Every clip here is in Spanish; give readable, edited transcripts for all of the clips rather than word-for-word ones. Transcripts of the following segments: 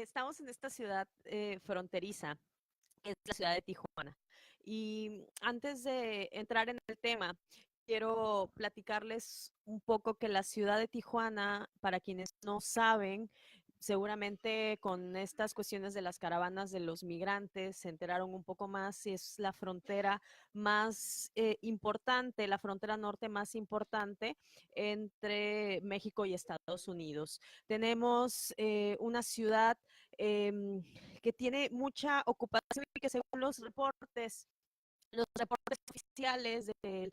estamos en esta ciudad fronteriza, que es la ciudad de Tijuana. Y antes de entrar en el tema, quiero platicarles un poco que la ciudad de Tijuana, para quienes no saben, seguramente con estas cuestiones de las caravanas de los migrantes se enteraron un poco más, y es la frontera más importante, la frontera norte más importante entre México y Estados Unidos. Tenemos una ciudad eh, que tiene mucha ocupación y que según los reportes oficiales de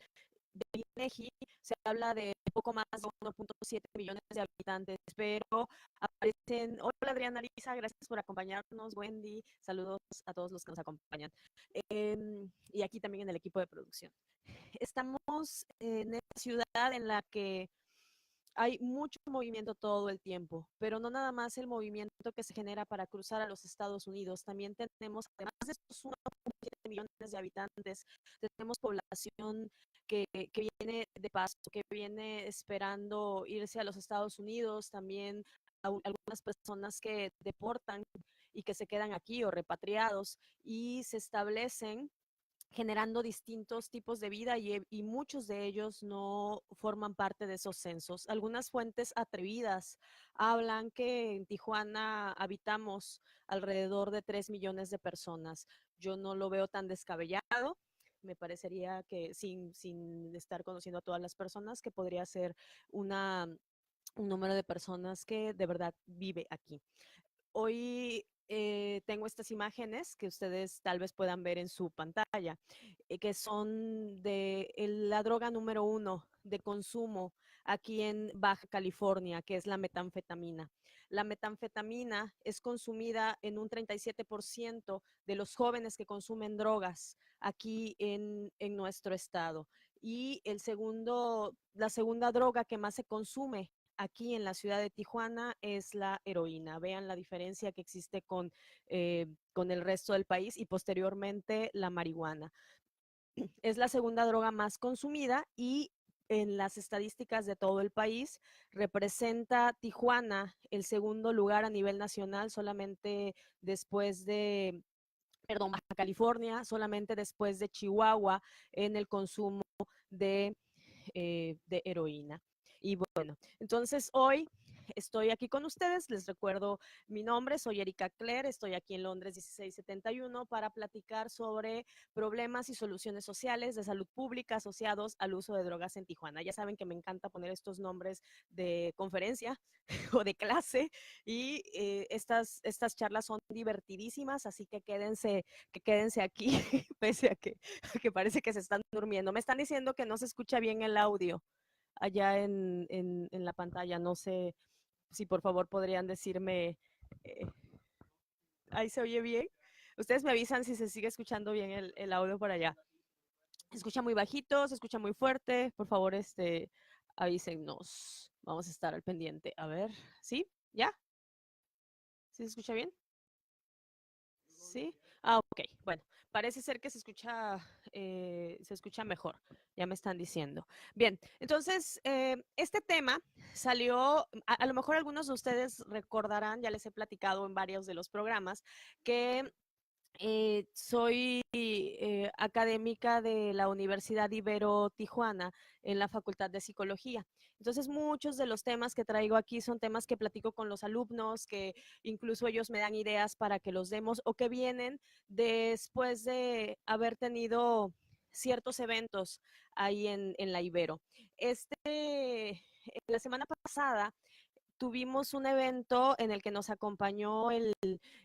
INEGI, se habla de poco más de 1.7 millones de habitantes, pero aparecen, hola Adriana Lisa, gracias por acompañarnos, Wendy, saludos a todos los que nos acompañan, y aquí también en el equipo de producción. Estamos en esta ciudad en la que hay mucho movimiento todo el tiempo, pero no nada más el movimiento que se genera para cruzar a los Estados Unidos. También tenemos, además de estos 1.7 millones de habitantes, tenemos población que viene de paso, que viene esperando irse a los Estados Unidos, también algunas personas que deportan y que se quedan aquí o repatriados y se establecen generando distintos tipos de vida y muchos de ellos no forman parte de esos censos. Algunas fuentes atrevidas hablan que en Tijuana habitamos alrededor de 3 millones de personas. Yo no lo veo tan descabellado. Me parecería que sin estar conociendo a todas las personas, que podría ser una, un número de personas que de verdad vive aquí. Hoy tengo estas imágenes que ustedes tal vez puedan ver en su pantalla, que son de la droga número uno de consumo aquí en Baja California, que es la metanfetamina. La metanfetamina es consumida en un 37% de los jóvenes que consumen drogas aquí en nuestro estado. Y la segunda droga que más se consume aquí en la ciudad de Tijuana es la heroína. Vean la diferencia que existe con el resto del país, y posteriormente la marihuana. Es la segunda droga más consumida y en las estadísticas de todo el país representa Tijuana el segundo lugar a nivel nacional, solamente después de, perdón, Baja California, solamente después de Chihuahua en el consumo de heroína. Y bueno, entonces hoy estoy aquí con ustedes, les recuerdo mi nombre, soy Erika Claire, estoy aquí en Londres 1671 para platicar sobre problemas y soluciones sociales de salud pública asociados al uso de drogas en Tijuana. Ya saben que me encanta poner estos nombres de conferencia o de clase, y estas charlas son divertidísimas, así que quédense aquí pese a que parece que se están durmiendo. Me están diciendo que no se escucha bien el audio allá en la pantalla. No sé si por favor podrían decirme, eh, ahí se oye bien. Ustedes me avisan si se sigue escuchando bien el audio por allá. Se escucha muy bajito, se escucha muy fuerte. Por favor, avísennos. Vamos a estar al pendiente. A ver, ¿sí? ¿Ya? ¿Sí se escucha bien? Sí. Ah, ok. Bueno, parece ser que se escucha mejor. Ya me están diciendo. Bien, entonces, este tema salió, a lo mejor algunos de ustedes recordarán, ya les he platicado en varios de los programas, que soy académica de la Universidad Ibero Tijuana en la Facultad de Psicología. Entonces, muchos de los temas que traigo aquí son temas que platico con los alumnos, que incluso ellos me dan ideas para que los demos o que vienen después de haber tenido ciertos eventos ahí en la Ibero. La semana pasada tuvimos un evento en el que nos acompañó el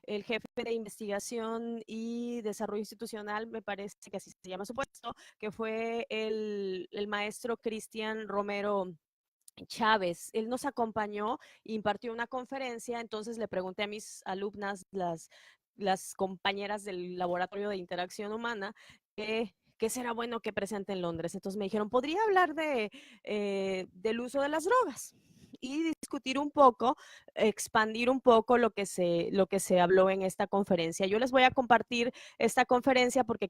jefe de investigación y desarrollo institucional, me parece que así se llama su puesto, que fue el maestro Cristian Romero Chávez. Él nos acompañó e impartió una conferencia. Entonces le pregunté a mis alumnas, las compañeras del laboratorio de interacción humana, qué será bueno que presente en Londres. Entonces me dijeron, ¿podría hablar del uso de las drogas? y discutir un poco, expandir un poco lo que se habló en esta conferencia. Yo les voy a compartir esta conferencia porque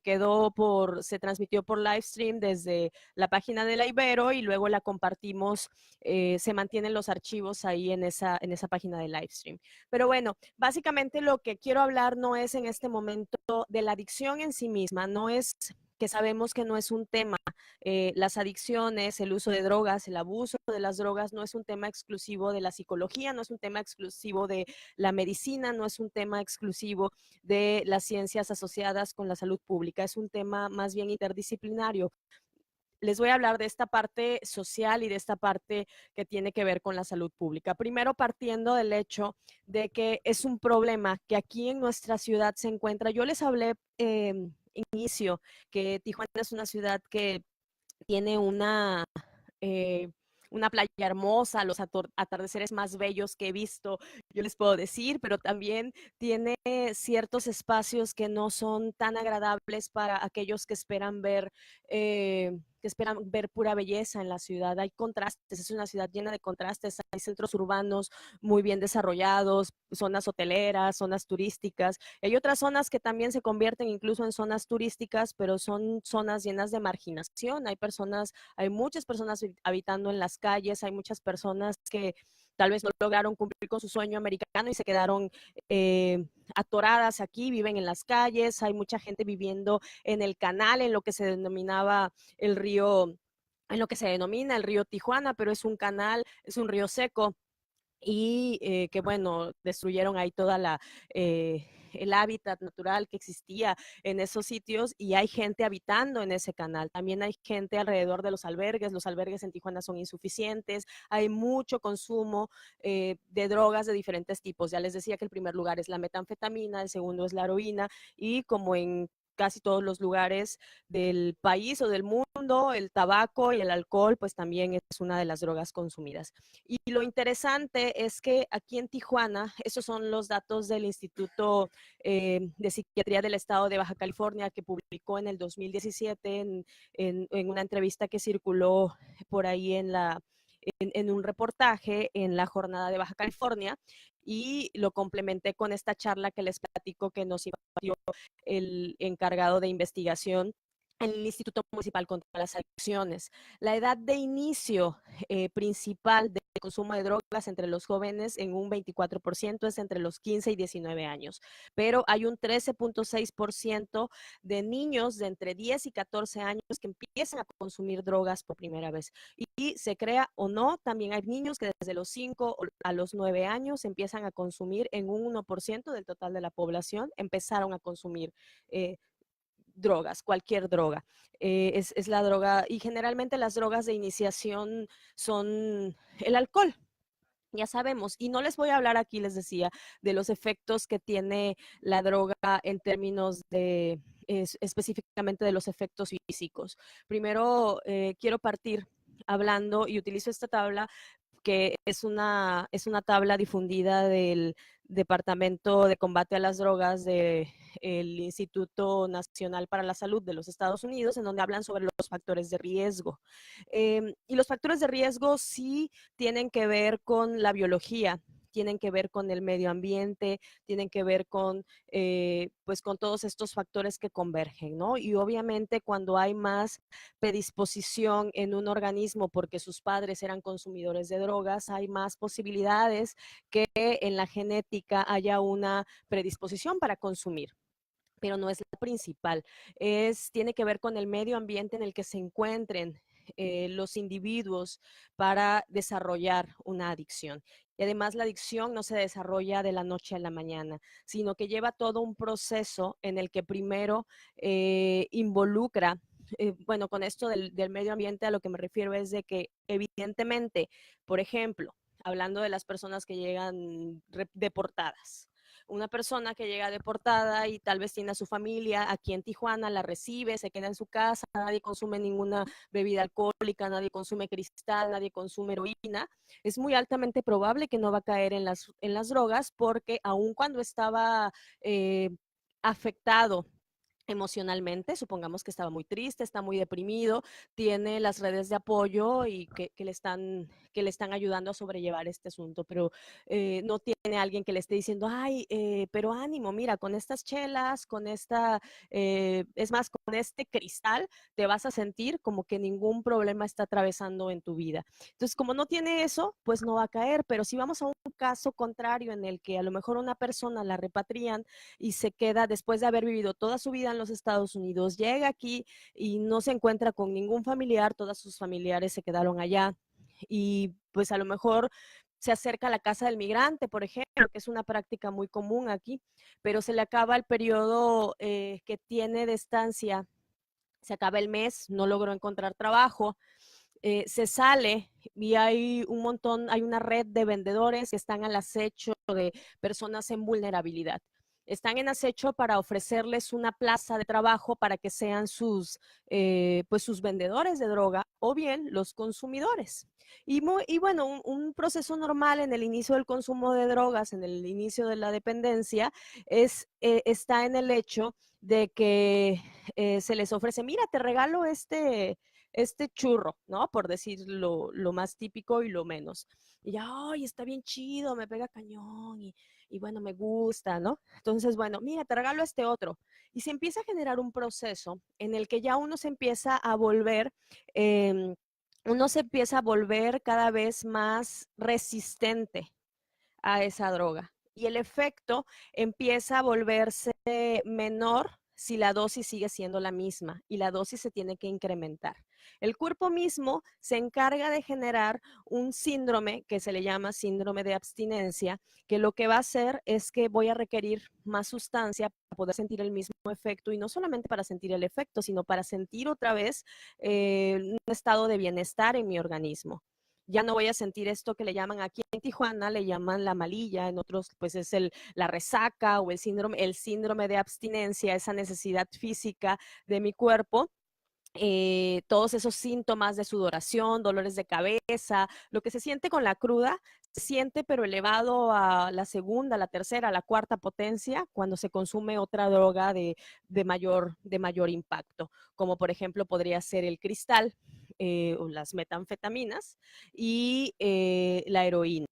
se transmitió por live stream desde la página de la Ibero y luego la compartimos, se mantienen los archivos ahí en esa página de live stream. Pero bueno, básicamente lo que quiero hablar no es en este momento de la adicción en sí misma, no es que sabemos que no es un tema. Las adicciones, el uso de drogas, el abuso de las drogas no es un tema exclusivo de la psicología, no es un tema exclusivo de la medicina, no es un tema exclusivo de las ciencias asociadas con la salud pública, es un tema más bien interdisciplinario. Les voy a hablar de esta parte social y de esta parte que tiene que ver con la salud pública. Primero, partiendo del hecho de que es un problema que aquí en nuestra ciudad se encuentra. Yo les hablé inicio que Tijuana es una ciudad que tiene eh, una playa hermosa, los atardeceres más bellos que he visto, yo les puedo decir, pero también tiene ciertos espacios que no son tan agradables para aquellos que esperan ver pura belleza en la ciudad. Hay contrastes, es una ciudad llena de contrastes, hay centros urbanos muy bien desarrollados, zonas hoteleras, zonas turísticas. Hay otras zonas que también se convierten incluso en zonas turísticas, pero son zonas llenas de marginación. Hay muchas personas habitando en las calles, hay muchas personas que tal vez no lograron cumplir con su sueño americano y se quedaron atoradas aquí, viven en las calles, hay mucha gente viviendo en el canal, en lo que se denominaba el río, en lo que se denomina el río Tijuana, pero es un canal, es un río seco y que bueno, destruyeron ahí el hábitat natural que existía en esos sitios y hay gente habitando en ese canal. También hay gente alrededor de los albergues en Tijuana son insuficientes, hay mucho consumo de drogas de diferentes tipos. Ya les decía que el primer lugar es la metanfetamina, el segundo es la heroína y como en casi todos los lugares del país o del mundo, el tabaco y el alcohol pues también es una de las drogas consumidas. Y lo interesante es que aquí en Tijuana, esos son los datos del Instituto de Psiquiatría del Estado de Baja California que publicó en el 2017 en una entrevista que circuló por ahí en un reportaje en la jornada de Baja California y lo complementé con esta charla que les platico que nos impartió el encargado de investigación en el Instituto Municipal contra las Adicciones. La edad de inicio principal de consumo de drogas entre los jóvenes en un 24% es entre los 15 y 19 años, pero hay un 13.6% de niños de entre 10 y 14 años que empiezan a consumir drogas por primera vez. Y se crea o no, también hay niños que desde los 5 a los 9 años empiezan a consumir en un 1% del total de la población, empezaron a consumir drogas, cualquier droga. Es la droga, y generalmente las drogas de iniciación son el alcohol, ya sabemos, y no les voy a hablar aquí, les decía, de los efectos que tiene la droga en términos específicamente de los efectos físicos. Primero, quiero partir hablando, y utilizo esta tabla que es una tabla difundida del Departamento de Combate a las Drogas del Instituto Nacional para la Salud de los Estados Unidos, en donde hablan sobre los factores de riesgo. Y los factores de riesgo sí tienen que ver con la biología, tienen que ver con el medio ambiente, tienen que ver pues con todos estos factores que convergen, ¿no? Y obviamente cuando hay más predisposición en un organismo porque sus padres eran consumidores de drogas, hay más posibilidades que en la genética haya una predisposición para consumir, pero no es la principal. Tiene que ver con el medio ambiente en el que se encuentren los individuos para desarrollar una adicción. Y además la adicción no se desarrolla de la noche a la mañana, sino que lleva todo un proceso en el que primero involucra bueno, con esto del medio ambiente a lo que me refiero es de que evidentemente, por ejemplo, hablando de las personas que llegan deportadas, una persona que llega deportada y tal vez tiene a su familia aquí en Tijuana, la recibe, se queda en su casa, nadie consume ninguna bebida alcohólica, nadie consume cristal, nadie consume heroína, es muy altamente probable que no va a caer en las drogas porque aun cuando estaba afectado emocionalmente, supongamos que estaba muy triste, está muy deprimido, tiene las redes de apoyo y que le están ayudando a sobrellevar este asunto, pero no tiene alguien que le esté diciendo, ay, pero ánimo, mira, con estas chelas, con esta, es más, con este cristal, te vas a sentir como que ningún problema está atravesando en tu vida. Entonces, como no tiene eso, pues no va a caer, pero si vamos a un caso contrario en el que a lo mejor una persona la repatrian y se queda después de haber vivido toda su vida en los Estados Unidos, llega aquí y no se encuentra con ningún familiar, todos sus familiares se quedaron allá y pues a lo mejor se acerca a la casa del migrante, por ejemplo, que es una práctica muy común aquí, pero se le acaba el periodo que tiene de estancia, se acaba el mes, no logró encontrar trabajo, se sale y hay un montón, hay una red de vendedores que están al acecho de personas en vulnerabilidad. Están en acecho para ofrecerles una plaza de trabajo para que sean pues sus vendedores de droga o bien los consumidores. Y bueno, un proceso normal en el inicio del consumo de drogas, en el inicio de la dependencia, está en el hecho de que se les ofrece, mira, te regalo este churro, ¿no? Por decir lo más típico y lo menos. Y ya, ay, está bien chido, me pega cañón y bueno, me gusta, ¿no? Entonces, bueno, mira, te regalo este otro. Y se empieza a generar un proceso en el que ya uno se empieza a volver cada vez más resistente a esa droga. Y el efecto empieza a volverse menor si la dosis sigue siendo la misma y la dosis se tiene que incrementar. El cuerpo mismo se encarga de generar un síndrome que se le llama síndrome de abstinencia, que lo que va a hacer es que voy a requerir más sustancia para poder sentir el mismo efecto y no solamente para sentir el efecto, sino para sentir otra vez un estado de bienestar en mi organismo. Ya no voy a sentir esto que le llaman aquí en Tijuana, le llaman la malilla, en otros pues es la resaca o el síndrome de abstinencia, esa necesidad física de mi cuerpo. Todos esos síntomas de sudoración, dolores de cabeza, lo que se siente con la cruda, se siente pero elevado a la segunda, la tercera, la cuarta potencia cuando se consume otra droga de mayor impacto, como por ejemplo podría ser el cristal o las metanfetaminas y la heroína,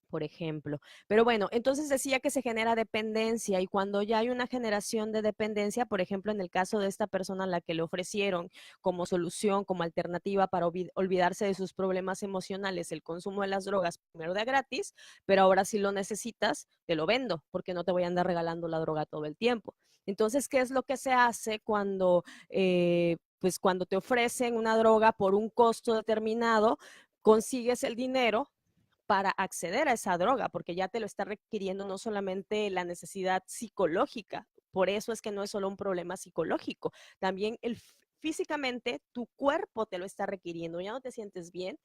por ejemplo. Pero bueno, entonces decía que se genera dependencia y cuando ya hay una generación de dependencia, por ejemplo, en el caso de esta persona a la que le ofrecieron como solución, como alternativa para olvidarse de sus problemas emocionales, el consumo de las drogas, primero de gratis, pero ahora si lo necesitas, te lo vendo porque no te voy a andar regalando la droga todo el tiempo. Entonces, ¿qué es lo que se hace pues cuando te ofrecen una droga por un costo determinado, consigues el dinero para acceder a esa droga, porque ya te lo está requiriendo no solamente la necesidad psicológica, por eso es que no es solo un problema psicológico, también físicamente tu cuerpo te lo está requiriendo, ya no te sientes bien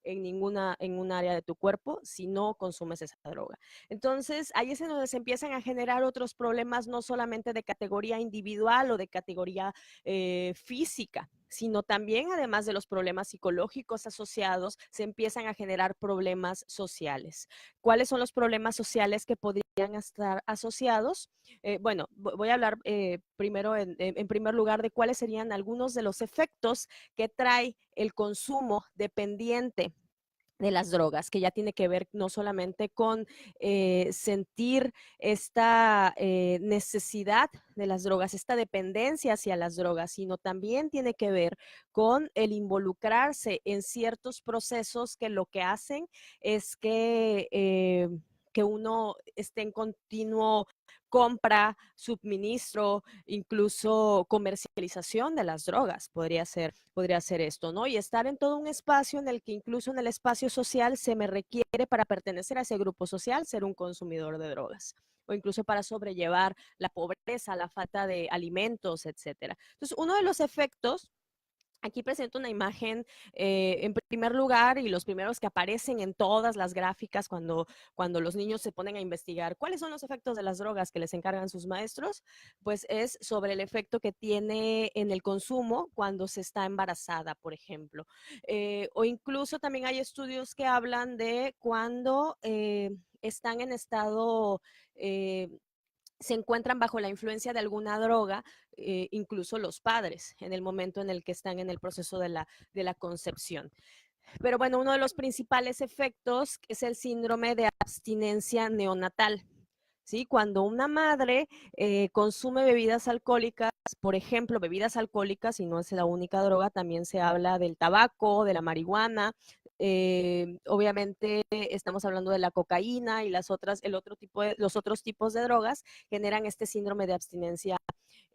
en un área de tu cuerpo si no consumes esa droga. Entonces, ahí es en donde se empiezan a generar otros problemas, no solamente de categoría individual o de categoría física, sino también, además de los problemas psicológicos asociados, se empiezan a generar problemas sociales. ¿Cuáles son los problemas sociales que podrían estar asociados? Bueno, voy a hablar primero, en primer lugar, de cuáles serían algunos de los efectos que trae el consumo dependiente de las drogas, que ya tiene que ver no solamente con sentir esta necesidad de las drogas, esta dependencia hacia las drogas, sino también tiene que ver con el involucrarse en ciertos procesos que lo que hacen es que uno esté en continuo compra, suministro, incluso comercialización de las drogas, podría ser esto, ¿no? Y estar en todo un espacio en el que incluso en el espacio social se me requiere para pertenecer a ese grupo social ser un consumidor de drogas o incluso para sobrellevar la pobreza, la falta de alimentos, etcétera. Entonces, uno de los efectos. Aquí presento una imagen en primer lugar y los primeros que aparecen en todas las gráficas cuando los niños se ponen a investigar cuáles son los efectos de las drogas que les encargan sus maestros, pues es sobre el efecto que tiene en el consumo cuando se está embarazada, por ejemplo. O incluso también hay estudios que hablan de cuando están en estado se encuentran bajo la influencia de alguna droga, incluso los padres, en el momento en el que están en el proceso de la concepción. Pero bueno, uno de los principales efectos es el síndrome de abstinencia neonatal. ¿Sí? Cuando una madre consume bebidas alcohólicas, por ejemplo, bebidas alcohólicas, y no es la única droga, también se habla del tabaco, de la marihuana, obviamente estamos hablando de la cocaína y los otros tipos de drogas generan este síndrome de abstinencia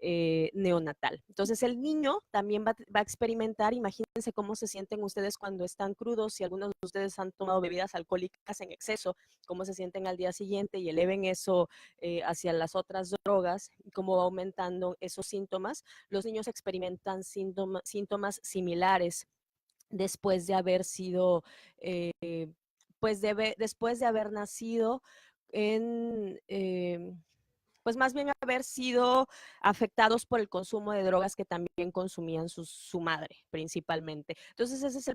neonatal. Entonces el niño también va a experimentar, imagínense cómo se sienten ustedes cuando están crudos, si algunos de ustedes han tomado bebidas alcohólicas en exceso, cómo se sienten al día siguiente y eleven eso hacia las otras drogas, cómo va aumentando esos síntomas. Los niños experimentan síntomas similares después de haber sido, después de haber nacido en, pues más bien haber sido afectados por el consumo de drogas que también consumían su madre principalmente. Entonces ese es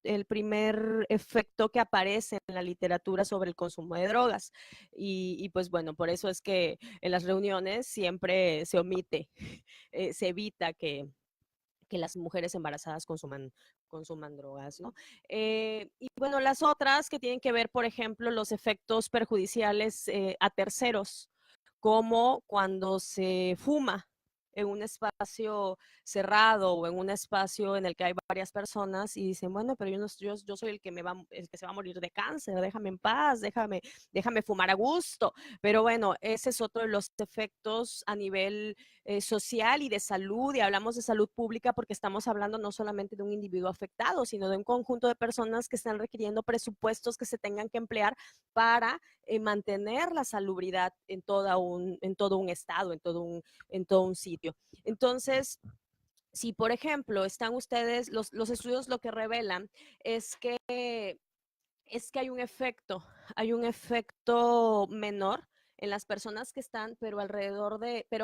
el primer efecto que aparece en la literatura sobre el consumo de drogas. Y pues bueno, por eso es que en las reuniones siempre se omite, se evita que las mujeres embarazadas consuman drogas, ¿no? Y bueno, las otras que tienen que ver, por ejemplo, los efectos perjudiciales a terceros, como cuando se fuma en un espacio cerrado o en un espacio en el que hay varias personas y dicen, bueno, pero yo soy el que se va a morir de cáncer, déjame en paz, déjame fumar a gusto. Pero bueno, ese es otro de los efectos a nivel social y de salud, y hablamos de salud pública porque estamos hablando no solamente de un individuo afectado, sino de un conjunto de personas que están requiriendo presupuestos que se tengan que emplear para mantener la salubridad en todo un estado, en todo un sitio. Entonces, si por ejemplo están ustedes, los estudios lo que revelan es que hay un efecto menor en las personas que están, pero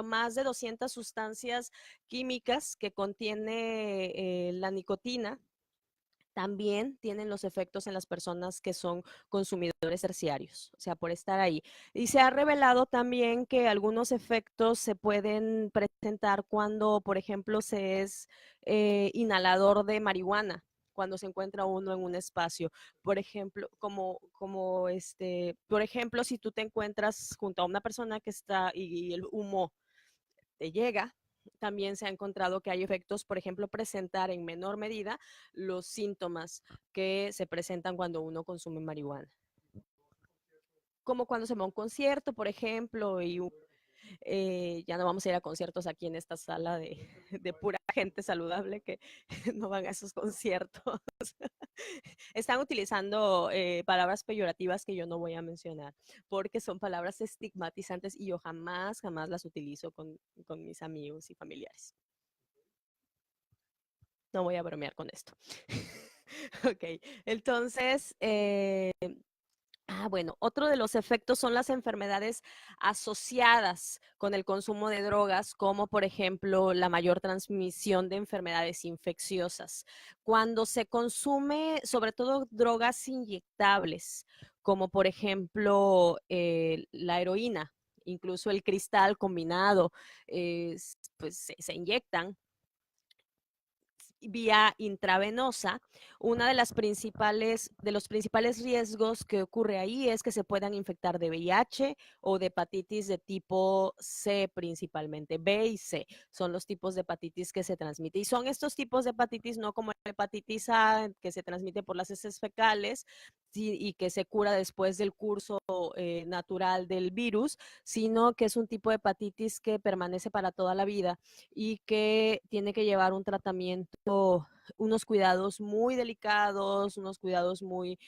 más de 200 sustancias químicas que contiene la nicotina, también tienen los efectos en las personas que son consumidores terciarios, o sea, por estar ahí. Y se ha revelado también que algunos efectos se pueden presentar cuando, por ejemplo, se es inhalador de marihuana, cuando se encuentra uno en un espacio. Por ejemplo, por ejemplo, si tú te encuentras junto a una persona que está y el humo te llega, también se ha encontrado que hay efectos, por ejemplo, presentar en menor medida los síntomas que se presentan cuando uno consume marihuana. Como cuando se va a un concierto, por ejemplo, y ya no vamos a ir a conciertos aquí en esta sala de pura gente saludable que no van a esos conciertos. Están utilizando palabras peyorativas que yo no voy a mencionar porque son palabras estigmatizantes y yo jamás las utilizo con mis amigos y familiares. No voy a bromear con esto. Ok, entonces, bueno, otro de los efectos son las enfermedades asociadas con el consumo de drogas, como por ejemplo la mayor transmisión de enfermedades infecciosas. Cuando se consume sobre todo drogas inyectables, como por ejemplo la heroína, incluso el cristal combinado, pues se inyectan vía intravenosa, una de los principales riesgos que ocurre ahí es que se puedan infectar de VIH o de hepatitis de tipo C principalmente. B y C son los tipos de hepatitis que se transmiten. Y son estos tipos de hepatitis no como la hepatitis A, que se transmite por las heces fecales y que se cura después del curso natural del virus, sino que es un tipo de hepatitis que permanece para toda la vida y que tiene que llevar un tratamiento, unos cuidados muy delicados, unos cuidados muy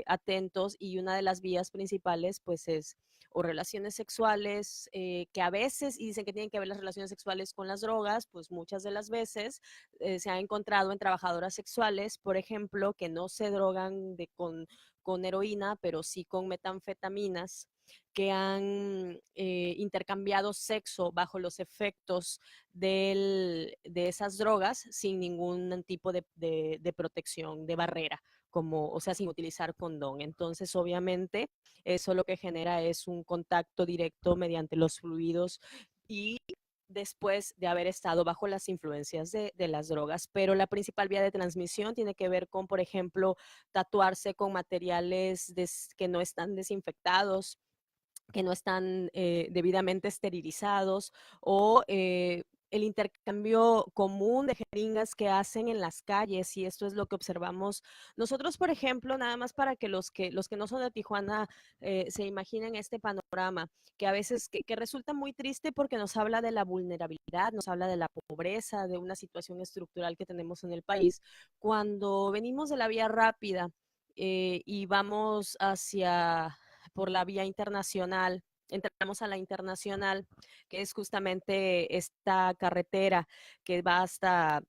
atentos, y una de las vías principales pues es o relaciones sexuales, que a veces, y dicen que tienen que ver las relaciones sexuales con las drogas, pues muchas de las veces se ha encontrado en trabajadoras sexuales, por ejemplo, que no se drogan con heroína, pero sí con metanfetaminas, que han intercambiado sexo bajo los efectos de esas drogas sin ningún tipo de protección, de barrera como, o sea, sin utilizar condón. Entonces, obviamente, eso lo que genera es un contacto directo mediante los fluidos y después de haber estado bajo las influencias de las drogas. Pero la principal vía de transmisión tiene que ver con, por ejemplo, tatuarse con materiales que no están desinfectados, que no están debidamente esterilizados o el intercambio común de jeringas que hacen en las calles, y esto es lo que observamos nosotros, por ejemplo, nada más para que los que no son de Tijuana se imaginen este panorama, que a veces que resulta muy triste porque nos habla de la vulnerabilidad, nos habla de la pobreza, de una situación estructural que tenemos en el país. Cuando venimos de la vía rápida y vamos hacia por la vía internacional, entramos a la internacional, que es justamente esta carretera que va hasta,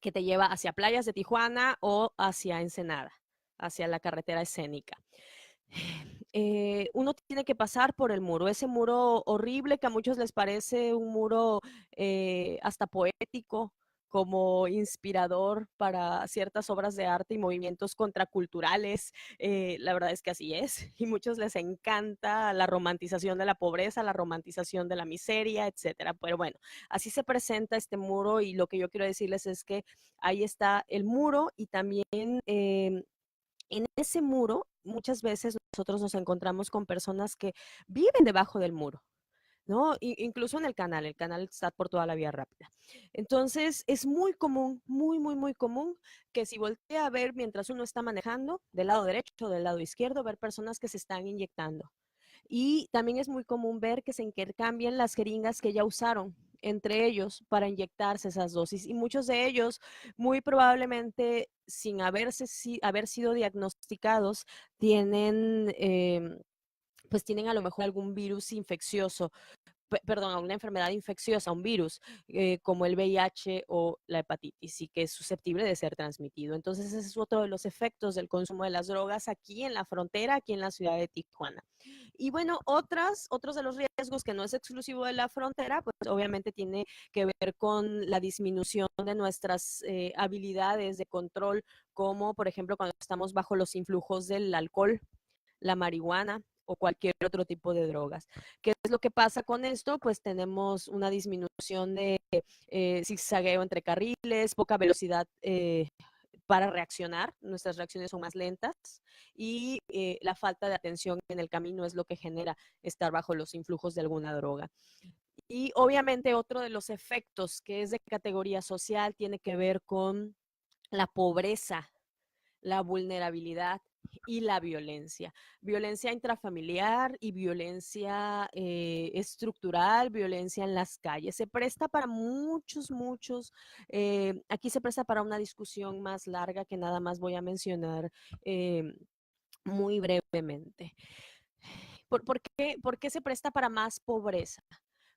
que te lleva hacia playas de Tijuana o hacia Ensenada, hacia la carretera escénica. Uno tiene que pasar por el muro, ese muro horrible que a muchos les parece un muro hasta poético, como inspirador para ciertas obras de arte y movimientos contraculturales. La verdad es que así es. Y muchos les encanta la romantización de la pobreza, la romantización de la miseria, etcétera. Pero bueno, así se presenta este muro y lo que yo quiero decirles es que ahí está el muro y también en ese muro muchas veces nosotros nos encontramos con personas que viven debajo del muro, ¿no? Incluso en el canal está por toda la vía rápida. Entonces, es muy común, muy, muy, muy común que si voltea a ver mientras uno está manejando, del lado derecho o del lado izquierdo, ver personas que se están inyectando. Y también es muy común ver que se intercambian las jeringas que ya usaron entre ellos para inyectarse esas dosis. Y muchos de ellos, muy probablemente sin haber sido diagnosticados, tienen, pues tienen a lo mejor algún virus infeccioso, perdón, a una enfermedad infecciosa, un virus, como el VIH o la hepatitis, y que es susceptible de ser transmitido. Entonces, ese es otro de los efectos del consumo de las drogas aquí en la frontera, aquí en la ciudad de Tijuana. Y bueno, otros de los riesgos que no es exclusivo de la frontera, pues obviamente tiene que ver con la disminución de nuestras habilidades de control, como por ejemplo cuando estamos bajo los influjos del alcohol, la marihuana o cualquier otro tipo de drogas. ¿Qué es lo que pasa con esto? Pues tenemos una disminución de zigzagueo entre carriles, poca velocidad para reaccionar, nuestras reacciones son más lentas y la falta de atención en el camino es lo que genera estar bajo los influjos de alguna droga. Y obviamente otro de los efectos que es de categoría social tiene que ver con la pobreza, la vulnerabilidad y la violencia. Violencia intrafamiliar y violencia estructural, violencia en las calles. Se presta para aquí se presta para una discusión más larga que nada más voy a mencionar muy brevemente. ¿Por qué se presta para más pobreza?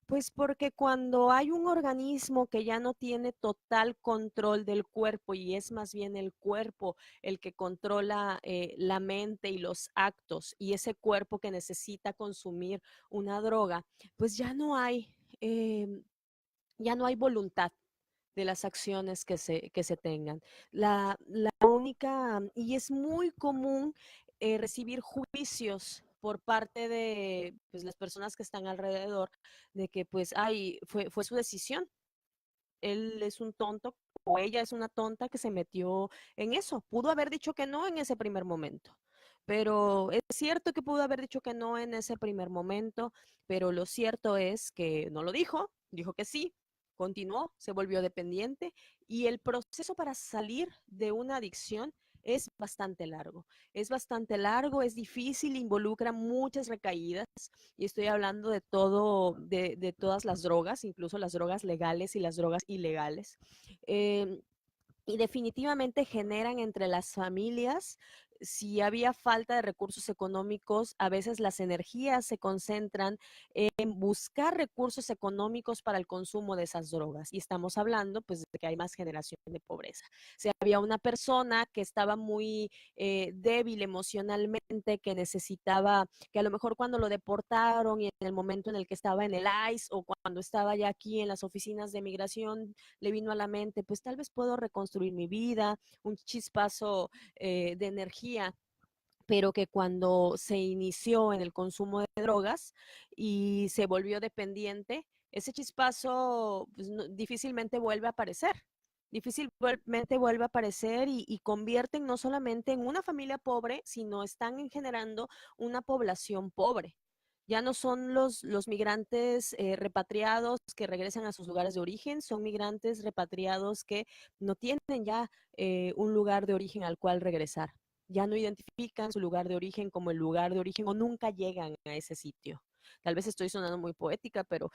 Pues porque cuando hay un organismo que ya no tiene total control del cuerpo y es más bien el cuerpo el que controla la mente y los actos, y ese cuerpo que necesita consumir una droga, pues eh, ya no hay voluntad de las acciones que se tengan. La única, y es muy común recibir juicios por parte de pues, las personas que están alrededor, de que pues, ay, fue su decisión, él es un tonto o ella es una tonta que se metió en eso. Pudo haber dicho que no en ese primer momento. Pero es cierto que pudo haber dicho que no en ese primer momento, pero lo cierto es que no lo dijo que sí, continuó, se volvió dependiente y el proceso para salir de una adicción es bastante largo. Es bastante largo, es difícil, involucra muchas recaídas y estoy hablando de todo, de todas las drogas, incluso las drogas legales y las drogas ilegales. Y definitivamente generan entre las familias si había falta de recursos económicos, a veces las energías se concentran en buscar recursos económicos para el consumo de esas drogas. Y estamos hablando pues de que hay más generación de pobreza. Si había una persona que estaba muy débil emocionalmente, que necesitaba, que a lo mejor cuando lo deportaron y en el momento en el que estaba en el ICE o cuando estaba ya aquí en las oficinas de migración, le vino a la mente, pues tal vez puedo reconstruir mi vida, un chispazo de energía, pero que cuando se inició en el consumo de drogas y se volvió dependiente, ese chispazo pues, no, difícilmente vuelve a aparecer. Difícilmente vuelve a aparecer y convierten no solamente en una familia pobre, sino están generando una población pobre. Ya no son los migrantes repatriados que regresan a sus lugares de origen, son migrantes repatriados que no tienen ya un lugar de origen al cual regresar. Ya no identifican su lugar de origen como el lugar de origen o nunca llegan a ese sitio. Tal vez estoy sonando muy poética, pero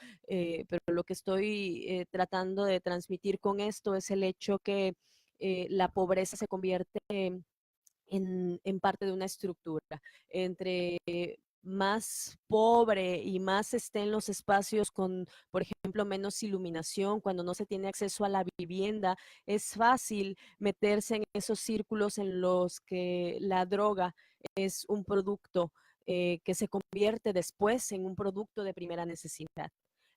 lo que estoy tratando de transmitir con esto es el hecho que la pobreza se convierte en parte de una estructura. Entre más pobre y más esté en los espacios con, por ejemplo, menos iluminación, cuando no se tiene acceso a la vivienda, es fácil meterse en esos círculos en los que la droga es un producto que se convierte después en un producto de primera necesidad.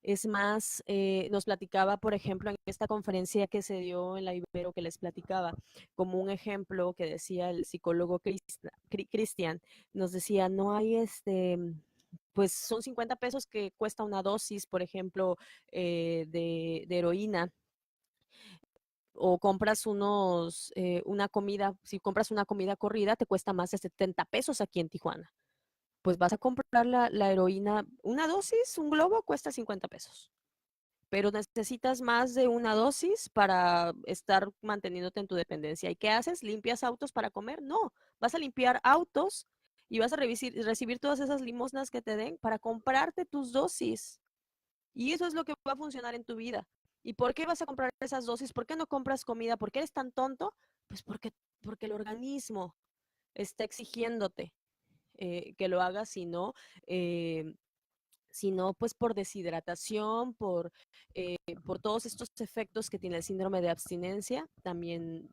Es más, nos platicaba, por ejemplo, en esta conferencia que se dio en la Ibero que les platicaba, como un ejemplo que decía el psicólogo Cristian, nos decía, no hay pues son 50 pesos que cuesta una dosis, por ejemplo, de heroína, o compras una comida, si compras una comida corrida, te cuesta más de 70 pesos aquí en Tijuana. Pues vas a comprar la heroína, una dosis, un globo cuesta 50 pesos, pero necesitas más de una dosis para estar manteniéndote en tu dependencia. ¿Y qué haces? ¿Limpias autos para comer? No, vas a limpiar autos y vas a recibir todas esas limosnas que te den para comprarte tus dosis. Y eso es lo que va a funcionar en tu vida. ¿Y por qué vas a comprar esas dosis? ¿Por qué no compras comida? ¿Por qué eres tan tonto? Pues porque el organismo está exigiéndote que lo hagas, eh, sino pues por deshidratación, por todos estos efectos que tiene el síndrome de abstinencia, también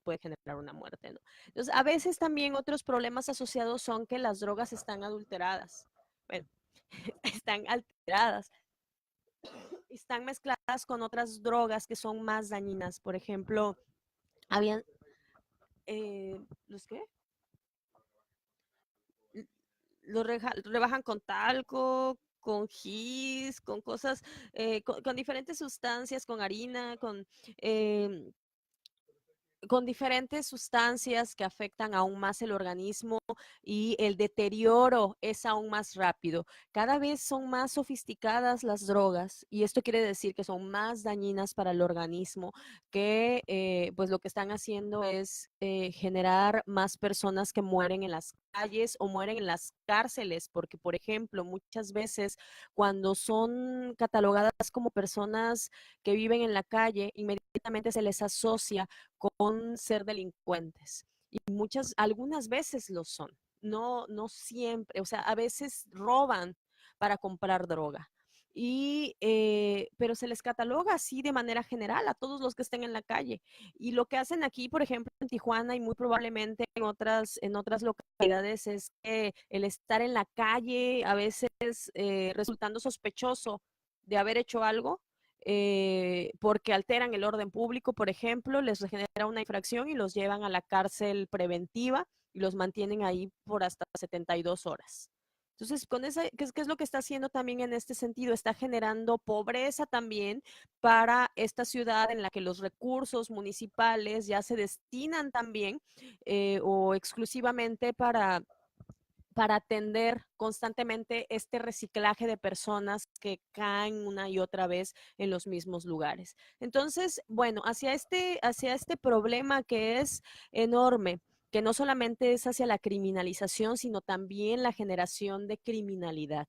puede generar una muerte, ¿no? Entonces, a veces también otros problemas asociados son que las drogas están adulteradas, bueno, están alteradas, están mezcladas con otras drogas que son más dañinas. Por ejemplo, habían, ¿los qué? Los rebajan con talco, con gis, con cosas, con diferentes sustancias, con harina, eh, con diferentes sustancias que afectan aún más el organismo y el deterioro es aún más rápido. Cada vez son más sofisticadas las drogas y esto quiere decir que son más dañinas para el organismo, que pues lo que están haciendo es generar más personas que mueren en las calles o mueren en las cárceles, porque por ejemplo, muchas veces cuando son catalogadas como personas que viven en la calle, inmediatamente se les asocia con ser delincuentes. Y algunas veces lo son, no siempre, o sea, a veces roban para comprar droga. Pero se les cataloga así de manera general a todos los que estén en la calle. Y lo que hacen aquí, por ejemplo, en Tijuana y muy probablemente en otras localidades es que el estar en la calle, a veces resultando sospechoso de haber hecho algo, porque alteran el orden público, por ejemplo, les genera una infracción y los llevan a la cárcel preventiva y los mantienen ahí por hasta 72 horas. Entonces, ¿qué es lo que está haciendo también en este sentido? Está generando pobreza también para esta ciudad en la que los recursos municipales ya se destinan también o exclusivamente para atender constantemente este reciclaje de personas que caen una y otra vez en los mismos lugares. Entonces, bueno, hacia este problema que es enorme, que no solamente es hacia la criminalización, sino también la generación de criminalidad.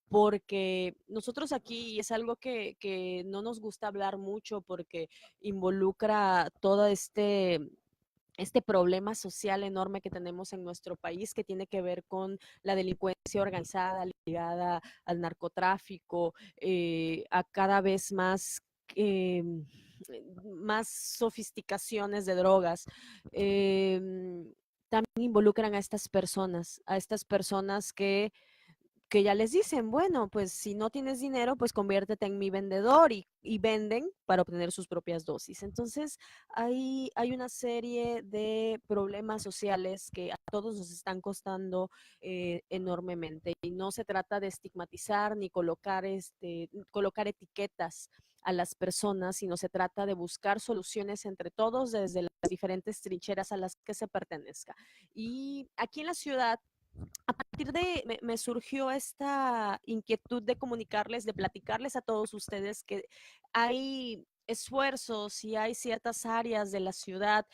Porque nosotros aquí, y es algo que no nos gusta hablar mucho porque involucra todo este problema social enorme que tenemos en nuestro país, que tiene que ver con la delincuencia organizada ligada al narcotráfico, a cada vez eh, más sofisticaciones de drogas. También involucran a estas personas que ya les dicen, bueno, pues si no tienes dinero, pues conviértete en mi vendedor y venden para obtener sus propias dosis. Entonces, hay una serie de problemas sociales que a todos nos están costando enormemente. Y no se trata de estigmatizar ni colocar etiquetas a las personas, sino se trata de buscar soluciones entre todos desde las diferentes trincheras a las que se pertenezca. Y aquí en la ciudad, a partir de, me surgió esta inquietud de comunicarles, de platicarles a todos ustedes que hay esfuerzos y hay ciertas áreas de la ciudad,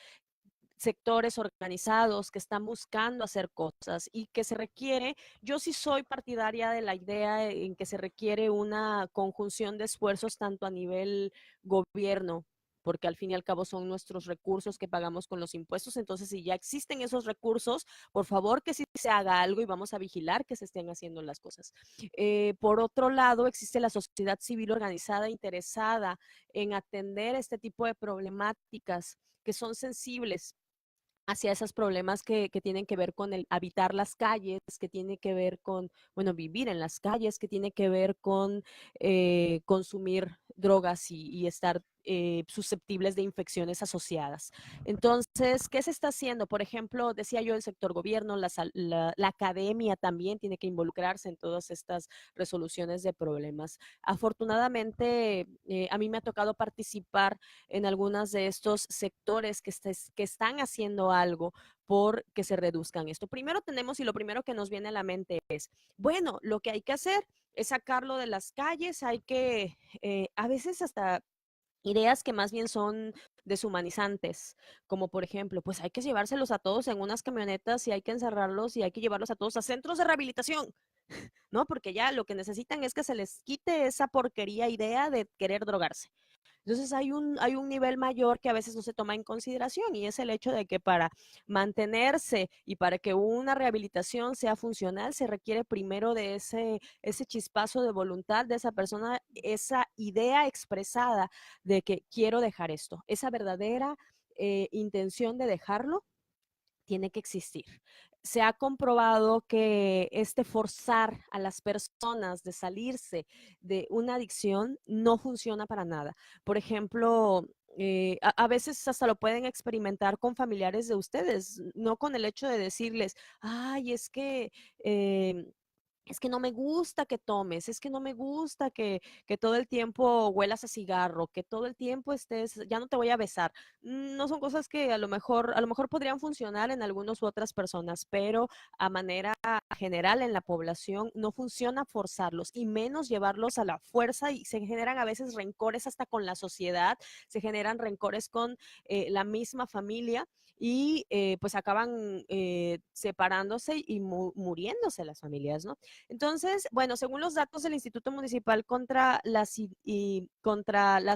sectores organizados que están buscando hacer cosas y que se requiere, yo sí soy partidaria de la idea en que se requiere una conjunción de esfuerzos tanto a nivel gobierno, porque al fin y al cabo son nuestros recursos que pagamos con los impuestos. Entonces, si ya existen esos recursos, por favor que sí se haga algo y vamos a vigilar que se estén haciendo las cosas. Por otro lado, existe la sociedad civil organizada interesada en atender este tipo de problemáticas que son sensibles hacia esos problemas que tienen que ver con el habitar las calles, que tiene que ver con, bueno, vivir en las calles, que tiene que ver con consumir drogas y estar susceptibles de infecciones asociadas. Entonces, ¿qué se está haciendo? Por ejemplo, decía yo, el sector gobierno, la academia también tiene que involucrarse en todas estas resoluciones de problemas. Afortunadamente, a mí me ha tocado participar en algunos de estos sectores que están haciendo algo por que se reduzcan esto. Primero tenemos, y lo primero que nos viene a la mente es, bueno, lo que hay que hacer es sacarlo de las calles, hay que, a veces hasta ideas que más bien son deshumanizantes, como por ejemplo, pues hay que llevárselos a todos en unas camionetas y hay que encerrarlos y hay que llevarlos a todos a centros de rehabilitación, ¿no? Porque ya lo que necesitan es que se les quite esa porquería idea de querer drogarse. Entonces hay un nivel mayor que a veces no se toma en consideración y es el hecho de que para mantenerse y para que una rehabilitación sea funcional se requiere primero de ese chispazo de voluntad de esa persona, esa idea expresada de que quiero dejar esto, esa verdadera intención de dejarlo tiene que existir. Se ha comprobado que este forzar a las personas de salirse de una adicción no funciona para nada. Por ejemplo, a veces hasta lo pueden experimentar con familiares de ustedes, no con el hecho de decirles, ay, es que no me gusta que tomes, es que no me gusta que todo el tiempo huelas a cigarro, que todo el tiempo estés, ya no te voy a besar. No son cosas que a lo mejor podrían funcionar en algunas u otras personas, pero a manera general en la población no funciona forzarlos y menos llevarlos a la fuerza y se generan a veces rencores hasta con la sociedad, se generan rencores con la misma familia y pues acaban separándose y muriéndose las familias, ¿no? Entonces, bueno, según los datos del Instituto Municipal contra las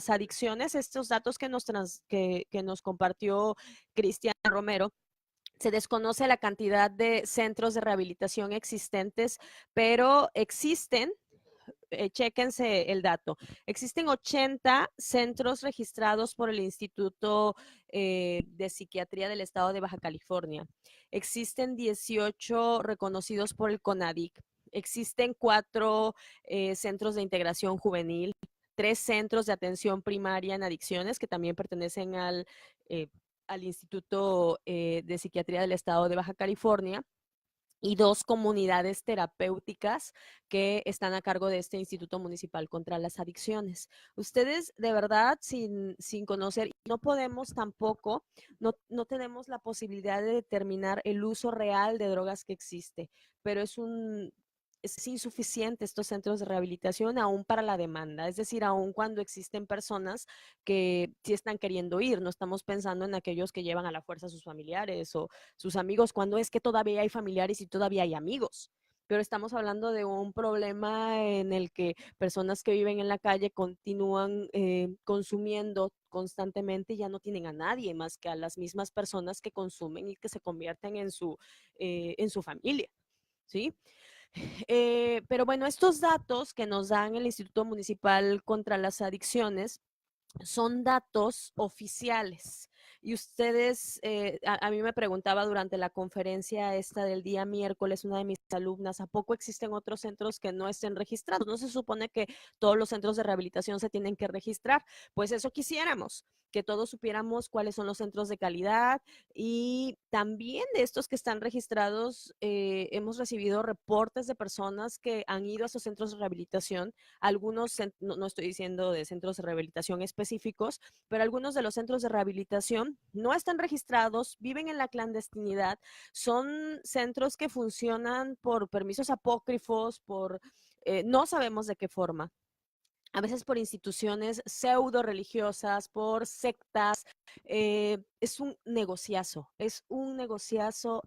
Adicciones, estos datos que nos compartió Cristian Romero, se desconoce la cantidad de centros de rehabilitación existentes, pero existen, chéquense el dato, existen 80 centros registrados por el Instituto de Psiquiatría del Estado de Baja California. Existen 18 reconocidos por el CONADIC. Existen 4 centros de integración juvenil, 3 centros de atención primaria en adicciones que también pertenecen al Instituto de Psiquiatría del Estado de Baja California y 2 comunidades terapéuticas que están a cargo de este Instituto Municipal contra las Adicciones. Ustedes, de verdad, sin conocer, no podemos tampoco, no tenemos la posibilidad de determinar el uso real de drogas que existe, pero es insuficiente estos centros de rehabilitación aún para la demanda, es decir, aún cuando existen personas que sí están queriendo ir, no estamos pensando en aquellos que llevan a la fuerza a sus familiares o sus amigos, cuando es que todavía hay familiares y todavía hay amigos. pero estamos hablando de un problema en el que personas que viven en la calle continúan consumiendo constantemente y ya no tienen a nadie más que a las mismas personas que consumen y que se convierten en su familia, ¿sí? Pero bueno, estos datos que nos dan el Instituto Municipal contra las Adicciones son datos oficiales. Y ustedes, a mí me preguntaba durante la conferencia esta del día miércoles, una de mis alumnas, ¿a poco existen otros centros que no estén registrados? ¿No se supone que todos los centros de rehabilitación se tienen que registrar? Pues eso quisiéramos, que todos supiéramos cuáles son los centros de calidad y también de estos que están registrados, hemos recibido reportes de personas que han ido a esos centros de rehabilitación, algunos, no estoy diciendo de centros de rehabilitación específicos, pero algunos de los centros de rehabilitación no están registrados, viven en la clandestinidad, son centros que funcionan por permisos apócrifos, no sabemos de qué forma, a veces por instituciones pseudo religiosas, por sectas. Es un negociazo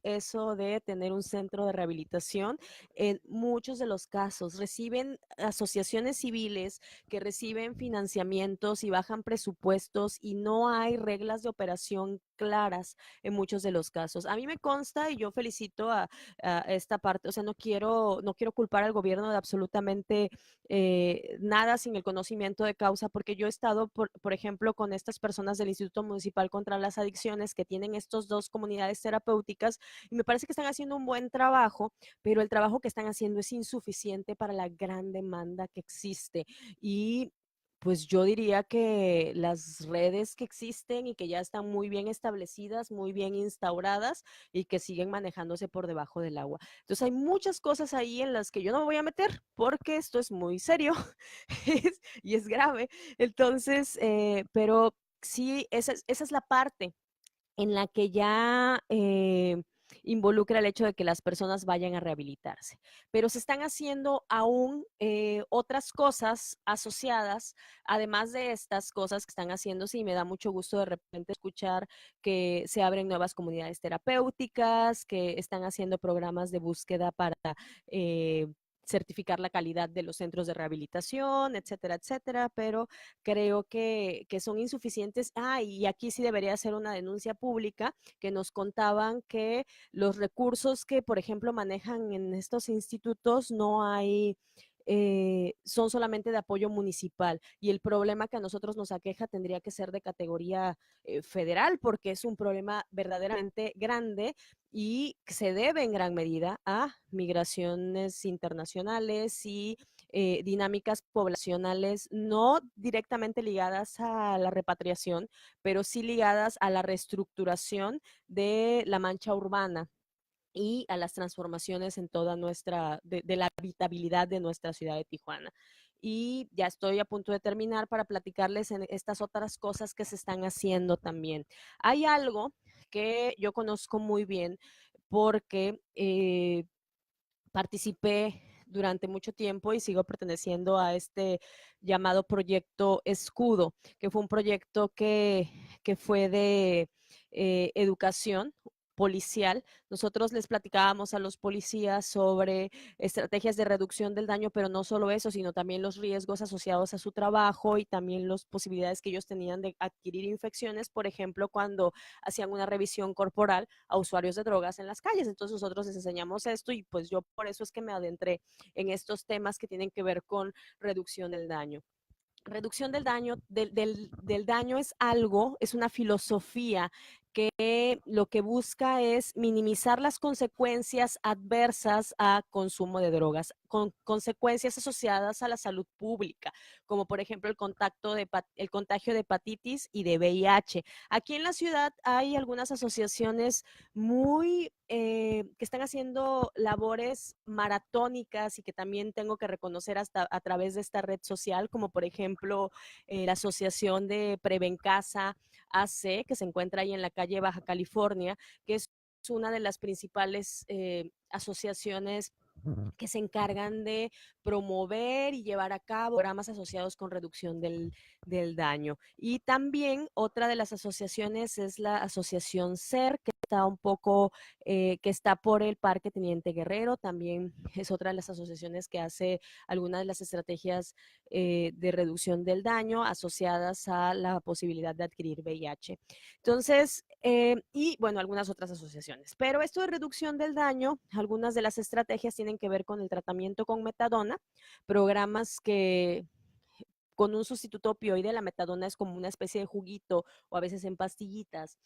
eso de tener un centro de rehabilitación. En muchos de los casos reciben asociaciones civiles que reciben financiamientos y bajan presupuestos y no hay reglas de operación claras en muchos de los casos. A mí me consta y yo felicito a esta parte, o sea, no quiero culpar al gobierno de absolutamente nada sin el conocimiento de causa, porque yo he estado, por ejemplo, con estas personas del Instituto Municipal contra las Adicciones que tienen estos dos comunidades terapéuticas y me parece que están haciendo un buen trabajo, pero el trabajo que están haciendo es insuficiente para la gran demanda que existe. Y pues yo diría que las redes que existen y que ya están muy bien establecidas, muy bien instauradas y que siguen manejándose por debajo del agua. Entonces hay muchas cosas ahí en las que yo no me voy a meter porque esto es muy serio y es grave. Entonces, pero sí, esa es la parte en la que ya involucra el hecho de que las personas vayan a rehabilitarse. Pero se están haciendo aún otras cosas asociadas, además de estas cosas que están haciéndose, y me da mucho gusto de repente escuchar que se abren nuevas comunidades terapéuticas, que están haciendo programas de búsqueda para eh, certificar la calidad de los centros de rehabilitación, etcétera, etcétera, pero creo que son insuficientes. Y aquí sí debería ser una denuncia pública, que nos contaban que los recursos que, por ejemplo, manejan en estos institutos no hay, son solamente de apoyo municipal y el problema que a nosotros nos aqueja tendría que ser de categoría federal porque es un problema verdaderamente grande y se debe en gran medida a migraciones internacionales y dinámicas poblacionales no directamente ligadas a la repatriación, pero sí ligadas a la reestructuración de la mancha urbana y a las transformaciones en toda de la habitabilidad de nuestra ciudad de Tijuana. Y ya estoy a punto de terminar para platicarles en estas otras cosas que se están haciendo también. Hay algo que yo conozco muy bien porque participé durante mucho tiempo y sigo perteneciendo a este llamado proyecto Escudo, que fue un proyecto que fue de educación policial. Nosotros les platicábamos a los policías sobre estrategias de reducción del daño, pero no solo eso, sino también los riesgos asociados a su trabajo y también las posibilidades que ellos tenían de adquirir infecciones, por ejemplo, cuando hacían una revisión corporal a usuarios de drogas en las calles. Entonces nosotros les enseñamos esto y pues yo por eso es que me adentré en estos temas que tienen que ver con reducción del daño. Reducción del daño, del daño es algo, es una filosofía que lo que busca es minimizar las consecuencias adversas a consumo de drogas, con consecuencias asociadas a la salud pública, como por ejemplo el contagio de hepatitis y de VIH. Aquí en la ciudad hay algunas asociaciones que están haciendo labores maratónicas y que también tengo que reconocer hasta a través de esta red social, como por ejemplo la Asociación de Prevencasa AC, que se encuentra ahí en la calle Baja California, que es una de las principales asociaciones que se encargan de promover y llevar a cabo programas asociados con reducción del daño. Y también otra de las asociaciones es la Asociación CER, que está un poco, que está por el Parque Teniente Guerrero, también es otra de las asociaciones que hace algunas de las estrategias de reducción del daño asociadas a la posibilidad de adquirir VIH. Entonces, y bueno, algunas otras asociaciones. Pero esto de reducción del daño, algunas de las estrategias tienen que ver con el tratamiento con metadona, programas que con un sustituto opioide, la metadona es como una especie de juguito o a veces en pastillitas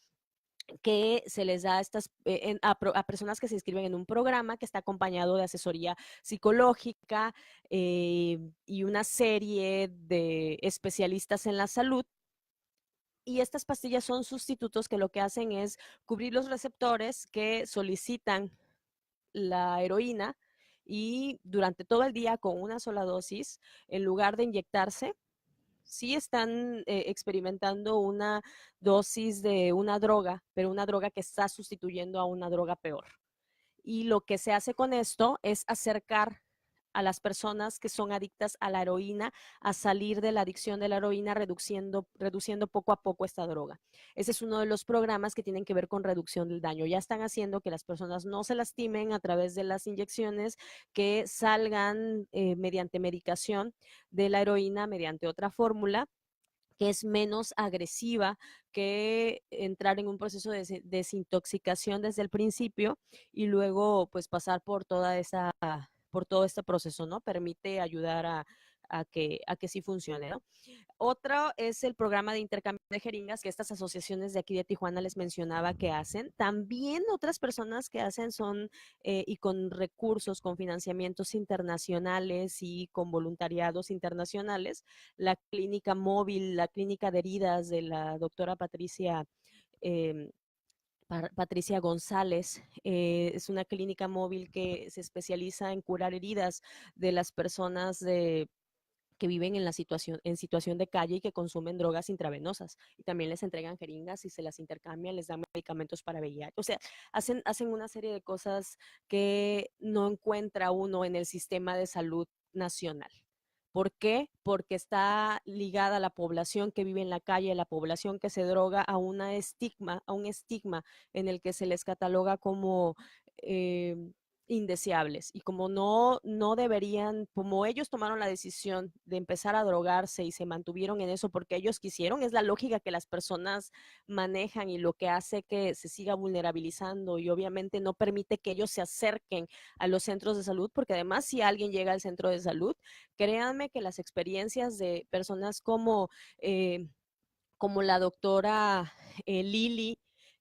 que se les da a, a personas que se inscriben en un programa que está acompañado de asesoría psicológica y una serie de especialistas en la salud. Y estas pastillas son sustitutos que lo que hacen es cubrir los receptores que solicitan la heroína y durante todo el día con una sola dosis, en lugar de inyectarse, sí están experimentando una dosis de una droga, pero una droga que está sustituyendo a una droga peor. Y lo que se hace con esto es acercar a las personas que son adictas a la heroína a salir de la adicción de la heroína, reduciendo poco a poco esta droga. Ese es uno de los programas que tienen que ver con reducción del daño. Ya están haciendo que las personas no se lastimen a través de las inyecciones, que salgan mediante medicación de la heroína mediante otra fórmula que es menos agresiva que entrar en un proceso de desintoxicación desde el principio y luego pues pasar por todo este proceso, ¿no? Permite ayudar a que sí funcione, ¿no? Otro es el programa de intercambio de jeringas que estas asociaciones de aquí de Tijuana les mencionaba que hacen. También otras personas que hacen son, y con recursos, con financiamientos internacionales y con voluntariados internacionales, la clínica móvil, la clínica de heridas de la doctora eh, Patricia González. Es una clínica móvil que se especializa en curar heridas de las personas que viven en situación de calle y que consumen drogas intravenosas. Y también les entregan jeringas y se las intercambian, les dan medicamentos para VIH. O sea, hacen una serie de cosas que no encuentra uno en el sistema de salud nacional. ¿Por qué? Porque está ligada a la población que vive en la calle, a la población que se droga, a un estigma en el que se les cataloga como eh, indeseables. Y como no deberían, como ellos tomaron la decisión de empezar a drogarse y se mantuvieron en eso porque ellos quisieron, es la lógica que las personas manejan y lo que hace que se siga vulnerabilizando y obviamente no permite que ellos se acerquen a los centros de salud, porque además si alguien llega al centro de salud, créanme que las experiencias de personas como la doctora Lili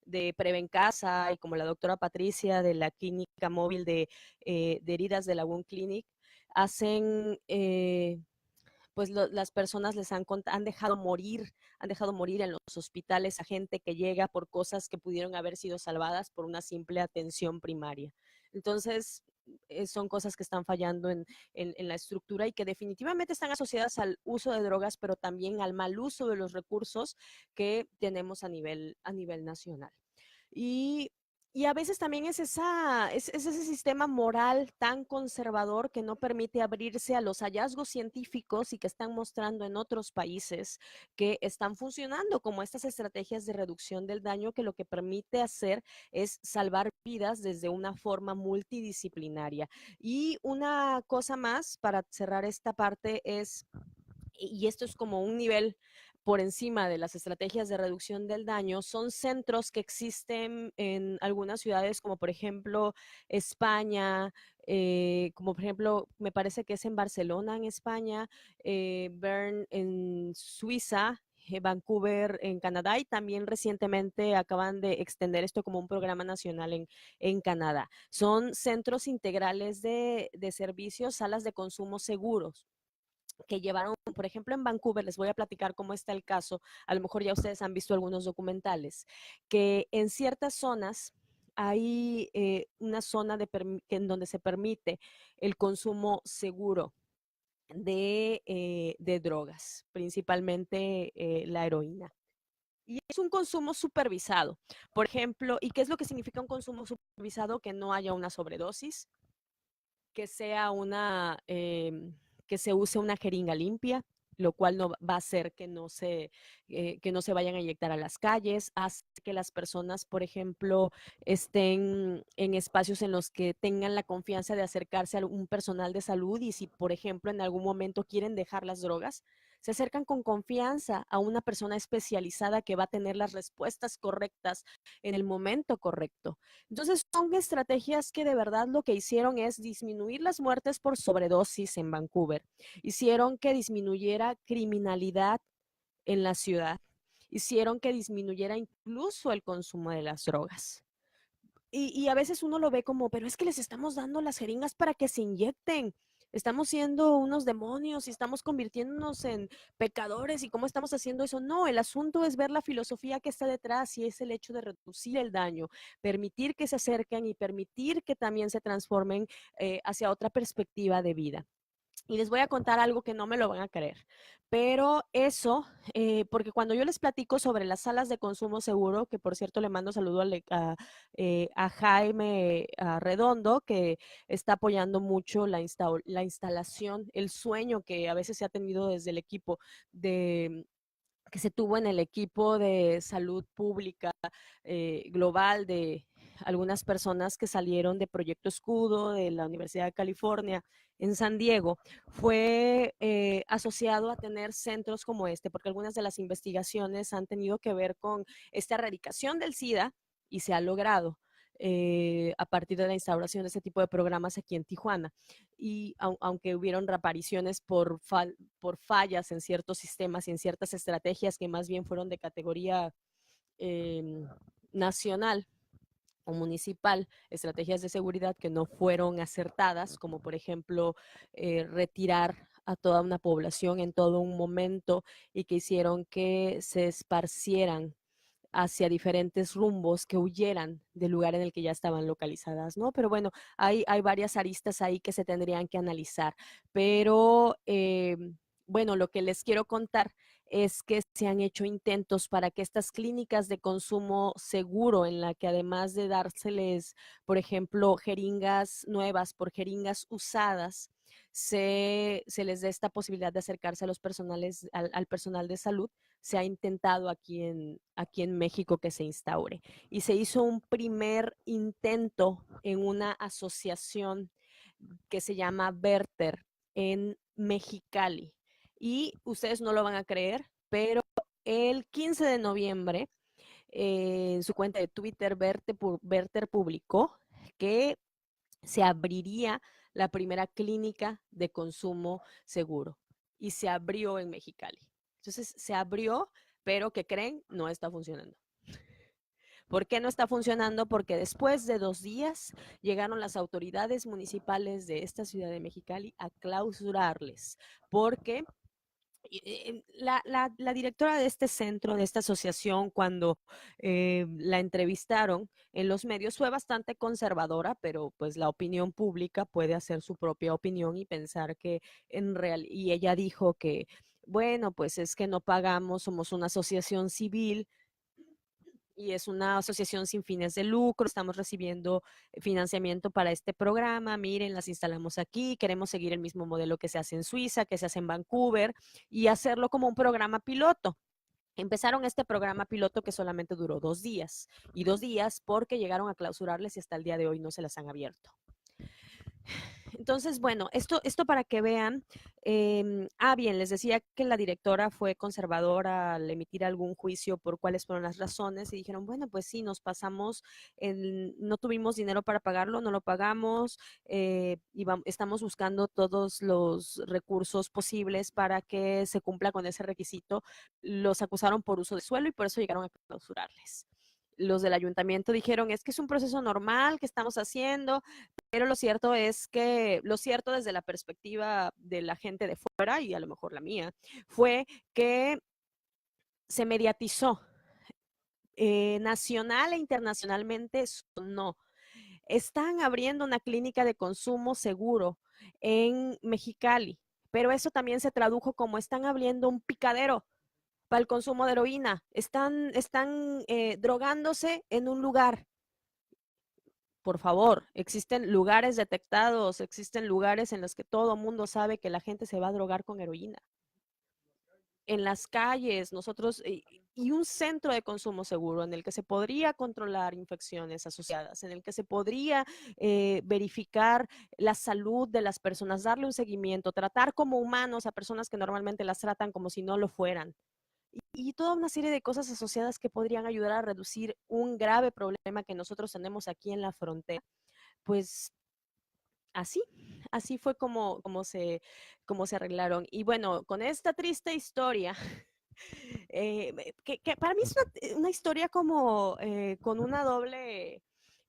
de Prevencasa y como la doctora Patricia de la clínica móvil de heridas de la Wound Clinic, hacen, pues las personas han dejado morir en los hospitales a gente que llega por cosas que pudieron haber sido salvadas por una simple atención primaria. Entonces, son cosas que están fallando en la estructura y que definitivamente están asociadas al uso de drogas, pero también al mal uso de los recursos que tenemos a nivel nacional. Y, y a veces también es ese sistema moral tan conservador que no permite abrirse a los hallazgos científicos y que están mostrando en otros países que están funcionando como estas estrategias de reducción del daño que lo que permite hacer es salvar vidas desde una forma multidisciplinaria. Y una cosa más para cerrar esta parte es, y esto es como un nivel por encima de las estrategias de reducción del daño, son centros que existen en algunas ciudades como por ejemplo España, como por ejemplo me parece que es en Barcelona en España, Bern en Suiza, Vancouver en Canadá y también recientemente acaban de extender esto como un programa nacional en Canadá. Son centros integrales de servicios, salas de consumo seguros que llevaron, por ejemplo, en Vancouver, les voy a platicar cómo está el caso, a lo mejor ya ustedes han visto algunos documentales, que en ciertas zonas hay una zona en donde se permite el consumo seguro de drogas, principalmente la heroína. Y es un consumo supervisado. Por ejemplo, ¿y qué es lo que significa un consumo supervisado? Que no haya una sobredosis, que sea que se use una jeringa limpia, lo cual no va a hacer que no se vayan a inyectar a las calles, hace que las personas, por ejemplo, estén en espacios en los que tengan la confianza de acercarse a un personal de salud y si, por ejemplo, en algún momento quieren dejar las drogas, se acercan con confianza a una persona especializada que va a tener las respuestas correctas en el momento correcto. Entonces, son estrategias que de verdad lo que hicieron es disminuir las muertes por sobredosis en Vancouver, hicieron que disminuyera criminalidad en la ciudad, hicieron que disminuyera incluso el consumo de las drogas. Y a veces uno lo ve como, pero es que les estamos dando las jeringas para que se inyecten. Estamos siendo unos demonios y estamos convirtiéndonos en pecadores y cómo estamos haciendo eso. No, el asunto es ver la filosofía que está detrás y es el hecho de reducir el daño, permitir que se acerquen y permitir que también se transformen hacia otra perspectiva de vida. Y les voy a contar algo que no me lo van a creer. Pero eso, porque cuando yo les platico sobre las salas de consumo seguro, que por cierto le mando saludo a Jaime Redondo, que está apoyando mucho la instalación, el sueño que a veces se ha tenido desde el equipo de que se tuvo en el equipo de salud pública global de algunas personas que salieron de Proyecto Escudo de la Universidad de California en San Diego, fue asociado a tener centros como este, porque algunas de las investigaciones han tenido que ver con esta erradicación del SIDA y se ha logrado. A partir de la instauración de ese tipo de programas aquí en Tijuana. Y aunque hubieron reapariciones por fallas en ciertos sistemas y en ciertas estrategias que más bien fueron de categoría eh, nacional o municipal, estrategias de seguridad que no fueron acertadas, como por ejemplo retirar a toda una población en todo un momento y que hicieron que se esparcieran hacia diferentes rumbos que huyeran del lugar en el que ya estaban localizadas, ¿no? Pero bueno, hay varias aristas ahí que se tendrían que analizar. Pero bueno, lo que les quiero contar es que se han hecho intentos para que estas clínicas de consumo seguro, en la que además de dárseles, por ejemplo, jeringas nuevas por jeringas usadas, se les dé esta posibilidad de acercarse a los personales, al personal de salud, se ha intentado aquí en México que se instaure. Y se hizo un primer intento en una asociación que se llama Verter en Mexicali. Y ustedes no lo van a creer, pero el 15 de noviembre, en su cuenta de Twitter, Verter publicó que se abriría la primera clínica de consumo seguro y se abrió en Mexicali. Entonces se abrió, pero ¿qué creen? No está funcionando. ¿Por qué no está funcionando? Porque después de 2 días llegaron las autoridades municipales de esta ciudad de Mexicali a clausurarles, porque la directora de este centro, de esta asociación, cuando la entrevistaron en los medios fue bastante conservadora, pero pues la opinión pública puede hacer su propia opinión y pensar que en real, y ella dijo que, bueno, pues es que no pagamos, somos una asociación civil, y es una asociación sin fines de lucro, estamos recibiendo financiamiento para este programa, miren, las instalamos aquí, queremos seguir el mismo modelo que se hace en Suiza, que se hace en Vancouver y hacerlo como un programa piloto. Empezaron este programa piloto que solamente duró 2 días y 2 días porque llegaron a clausurarles y hasta el día de hoy no se las han abierto. Entonces, bueno, esto para que vean, bien, les decía que la directora fue conservadora al emitir algún juicio por cuáles fueron las razones y dijeron, bueno, pues sí, nos pasamos, no tuvimos dinero para pagarlo, no lo pagamos, estamos buscando todos los recursos posibles para que se cumpla con ese requisito. Los acusaron por uso de suelo y por eso llegaron a clausurarles. Los del ayuntamiento dijeron, es que es un proceso normal que estamos haciendo, pero lo cierto es que, lo cierto desde la perspectiva de la gente de fuera, y a lo mejor la mía, fue que se mediatizó nacional e internacionalmente, no. Están abriendo una clínica de consumo seguro en Mexicali, pero eso también se tradujo como están abriendo un picadero para el consumo de heroína, están drogándose en un lugar. Por favor, existen lugares detectados, existen lugares en los que todo mundo sabe que la gente se va a drogar con heroína. en las calles, nosotros, y un centro de consumo seguro en el que se podría controlar infecciones asociadas, en el que se podría verificar la salud de las personas, darle un seguimiento, tratar como humanos a personas que normalmente las tratan como si no lo fueran. Y toda una serie de cosas asociadas que podrían ayudar a reducir un grave problema que nosotros tenemos aquí en la frontera. Pues así, así fue como se arreglaron. Y bueno, con esta triste historia, que para mí es una historia como con una doble,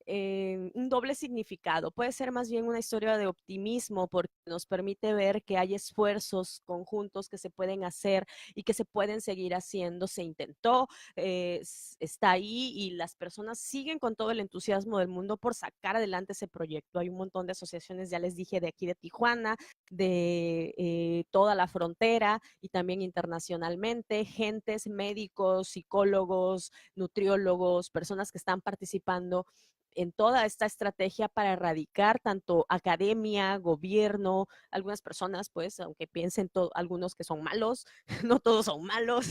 un doble significado. Puede ser más bien una historia de optimismo porque nos permite ver que hay esfuerzos conjuntos que se pueden hacer y que se pueden seguir haciendo. Se intentó, está ahí y las personas siguen con todo el entusiasmo del mundo por sacar adelante ese proyecto. Hay un montón de asociaciones, ya les dije, de aquí de Tijuana, de toda la frontera y también internacionalmente, gentes, médicos, psicólogos, nutriólogos, personas que están participando en toda esta estrategia para erradicar tanto academia, gobierno, algunas personas, pues, aunque piensen algunos que son malos, no todos son malos,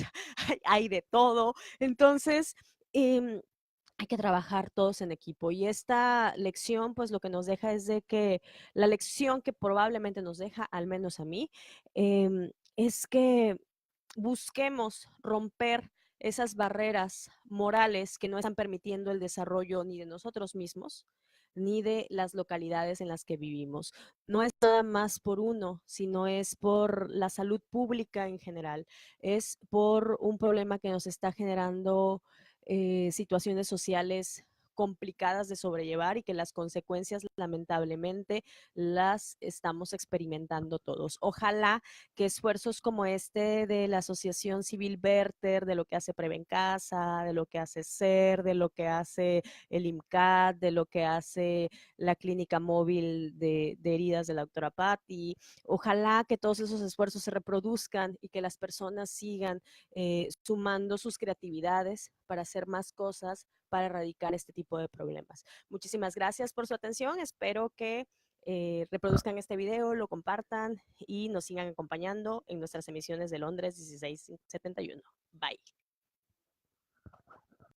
hay de todo. Entonces, hay que trabajar todos en equipo. Y esta lección, pues lo que nos deja es de que la lección que probablemente nos deja, al menos a mí, es que busquemos romper esas barreras morales que no están permitiendo el desarrollo ni de nosotros mismos ni de las localidades en las que vivimos. No es nada más por uno, sino es por la salud pública en general, es por un problema que nos está generando situaciones sociales complicadas de sobrellevar y que las consecuencias lamentablemente las estamos experimentando todos. Ojalá que esfuerzos como este de la Asociación Civil Berter, de lo que hace Prevencasa, de lo que hace SER, de lo que hace el IMCAT, de lo que hace la clínica móvil de heridas de la doctora Patti, ojalá que todos esos esfuerzos se reproduzcan y que las personas sigan sumando sus creatividades para hacer más cosas para erradicar este tipo de problemas. Muchísimas gracias por su atención. Espero que reproduzcan este video, lo compartan y nos sigan acompañando en nuestras emisiones de Londres 1671. Bye.